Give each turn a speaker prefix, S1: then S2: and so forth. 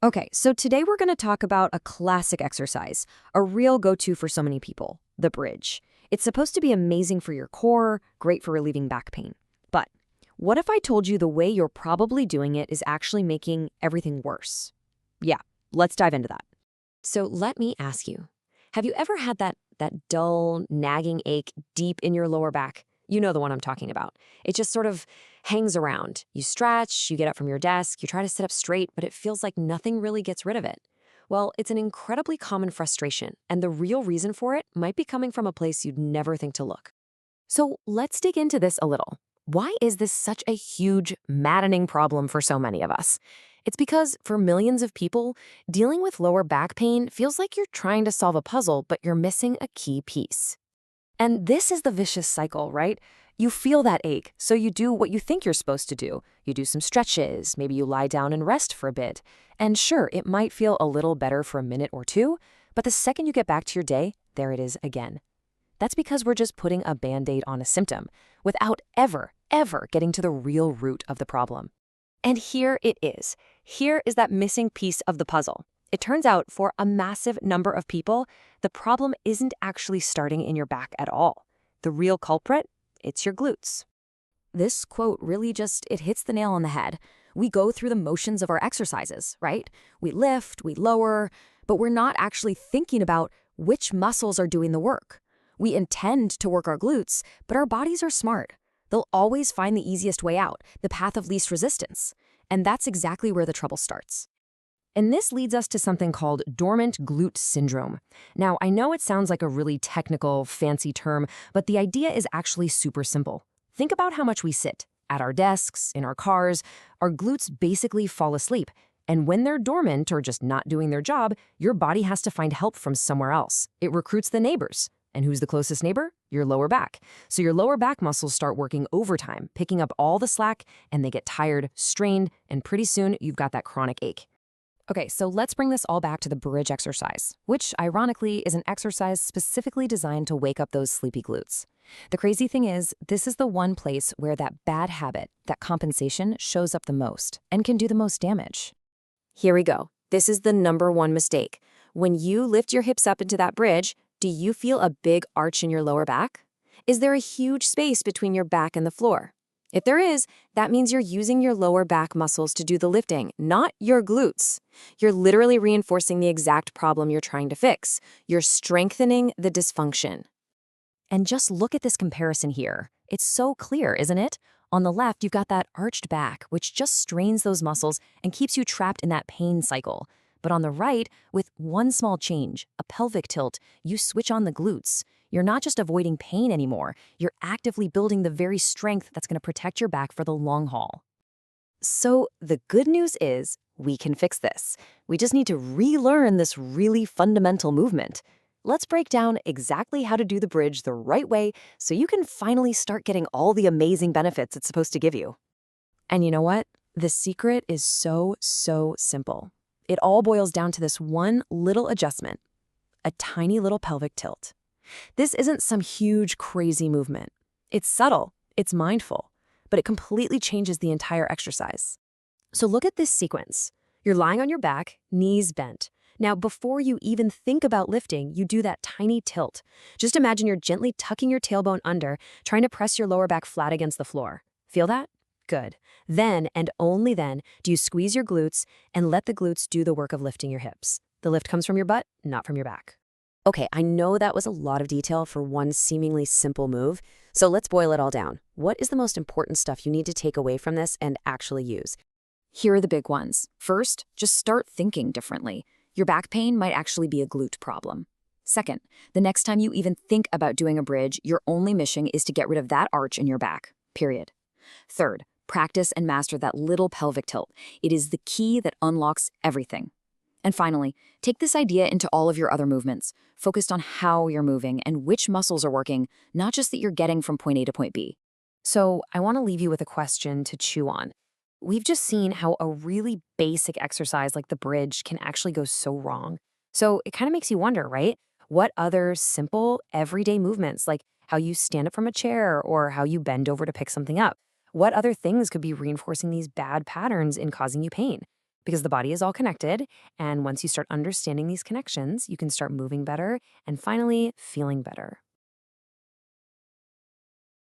S1: Okay, so today we're going to talk about a classic exercise, a real go-to for so many people, the bridge. It's supposed to be amazing for your core, great for relieving back pain. But what if I told you the way you're probably doing it is actually making everything worse? Yeah, let's dive into that. So let me ask you, have you ever had that dull, nagging ache deep in your lower back? You know the one I'm talking about. It just sort of hangs around. You stretch, you get up from your desk, you try to sit up straight, but it feels like nothing really gets rid of it. Well, it's an incredibly common frustration, and the real reason for it might be coming from a place you'd never think to look. So let's dig into this a little. Why is this such a huge, maddening problem for so many of us? It's because for millions of people, dealing with lower back pain feels like you're trying to solve a puzzle, but you're missing a key piece. And this is the vicious cycle, right? You feel that ache, so you do what you think you're supposed to do. You do some stretches, maybe you lie down and rest for a bit. And sure, it might feel a little better for a minute or two, but the second you get back to your day, there it is again. That's because we're just putting a Band-Aid on a symptom without ever getting to the real root of the problem. And here it is. Here is that missing piece of the puzzle. It turns out for a massive number of people, the problem isn't actually starting in your back at all. The real culprit? It's your glutes. This quote really it hits the nail on the head. We go through the motions of our exercises, right? We lift, we lower, but we're not actually thinking about which muscles are doing the work. We intend to work our glutes, but our bodies are smart. They'll always find the easiest way out, the path of least resistance. And that's exactly where the trouble starts. And this leads us to something called dormant glute syndrome. Now, I know it sounds like a really technical, fancy term, but the idea is actually super simple. Think about how much we sit. At our desks, in our cars, our glutes basically fall asleep. And when they're dormant or just not doing their job, your body has to find help from somewhere else. It recruits the neighbors. And who's the closest neighbor? Your lower back. So your lower back muscles start working overtime, picking up all the slack, and they get tired, strained, and pretty soon you've got that chronic ache. Okay, so let's bring this all back to the bridge exercise, which ironically is an exercise specifically designed to wake up those sleepy glutes. The crazy thing is, this is the one place where that bad habit, that compensation, shows up the most and can do the most damage. Here we go. This is the number one mistake. When you lift your hips up into that bridge, do you feel a big arch in your lower back? Is there a huge space between your back and the floor? If there is, that means you're using your lower back muscles to do the lifting, not your glutes. You're literally reinforcing the exact problem you're trying to fix. You're strengthening the dysfunction. And just look at this comparison here. It's so clear, isn't it? On the left, you've got that arched back, which just strains those muscles and keeps you trapped in that pain cycle. But on the right, with one small change, a pelvic tilt, you switch on the glutes. You're not just avoiding pain anymore, you're actively building the very strength that's going to protect your back for the long haul. So the good news is we can fix this. We just need to relearn this really fundamental movement. Let's break down exactly how to do the bridge the right way so you can finally start getting all the amazing benefits it's supposed to give you. And you know what? The secret is so simple. It all boils down to this one little adjustment, a tiny little pelvic tilt. This isn't some huge, crazy movement. It's subtle, it's mindful, but it completely changes the entire exercise. So look at this sequence. You're lying on your back, knees bent. Now, before you even think about lifting, you do that tiny tilt. Just imagine you're gently tucking your tailbone under, trying to press your lower back flat against the floor. Feel that? Good. Then, and only then, do you squeeze your glutes and let the glutes do the work of lifting your hips. The lift comes from your butt, not from your back. Okay, I know that was a lot of detail for one seemingly simple move, so let's boil it all down. What is the most important stuff you need to take away from this and actually use? Here are the big ones. First, just start thinking differently. Your back pain might actually be a glute problem. Second, the next time you even think about doing a bridge, your only mission is to get rid of that arch in your back, period. Third, practice and master that little pelvic tilt. It is the key that unlocks everything. And finally, take this idea into all of your other movements, focused on how you're moving and which muscles are working, not just that you're getting from point A to point B. So I want to leave you with a question to chew on. We've just seen how a really basic exercise like the bridge can actually go so wrong. So it kind of makes you wonder, right? What other simple, everyday movements, like how you stand up from a chair or how you bend over to pick something up, what other things could be reinforcing these bad patterns and causing you pain? Because the body is all connected, and once you start understanding these connections, you can start moving better and finally feeling better.